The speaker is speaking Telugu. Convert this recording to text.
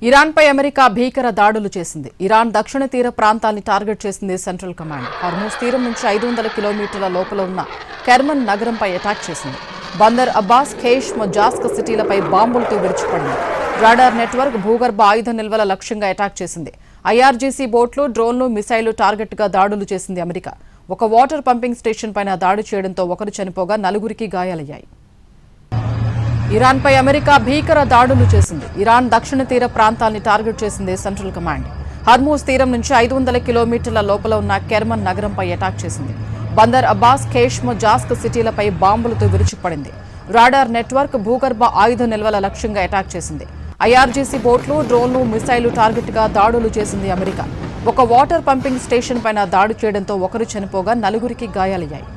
ఇరాన్పై అమెరికా భీకర దాడులు చేసింది. ఇరాన్ దక్షిణ తీర ప్రాంతాన్ని టార్గెట్ చేసింది సెంట్రల్ కమాండ్. హార్మూజ్ తీరం నుంచి 500 కిలోమీటర్ల లోపల ఉన్న కెర్మన్ నగరంపై అటాక్ చేసింది. బందర్ అబ్బాస్, ఖేష్, మొజాస్క్ సిటీలపై బాంబులతో విరుచుపడింది. రాడార్ నెట్వర్క్, భూగర్భ ఆయుధ నిల్వల లక్ష్యంగా అటాక్ చేసింది. ఐఆర్జీసీ బోట్లు, డ్రోన్లు, మిసైళ్లు టార్గెట్గా దాడులు చేసింది అమెరికా. ఒక వాటర్ పంపింగ్ స్టేషన్ పైన దాడి చేయడంతో ఒకరు చనిపోగా 4 గాయాలయ్యాయి. ఇరాన్పై అమెరికా భీకర దాడులు చేసింది. ఇరాన్ దక్షిణ తీర ప్రాంతాన్ని టార్గెట్ చేసింది సెంట్రల్ కమాండ్. హర్మూజ్ తీరం నుంచి 500 కిలోమీటర్ల లోపల ఉన్న కెర్మన్ నగరంపై అటాక్ చేసింది. బందర్ అబ్బాస్, ఖేష్, మొజాస్క్ సిటీలపై బాంబులతో విరుచుకుపడింది. రాడార్ నెట్వర్క్, భూగర్భ ఆయుధ నిల్వల లక్ష్యంగా అటాక్ చేసింది. ఐఆర్జీసీ బోట్లు, డ్రోన్లు, మిసైళ్లు టార్గెట్గా దాడులు చేసింది అమెరికా. ఒక వాటర్ పంపింగ్ స్టేషన్ పైన దాడి చేయడంతో ఒకరు చనిపోగా 4 గాయాలయ్యాయి.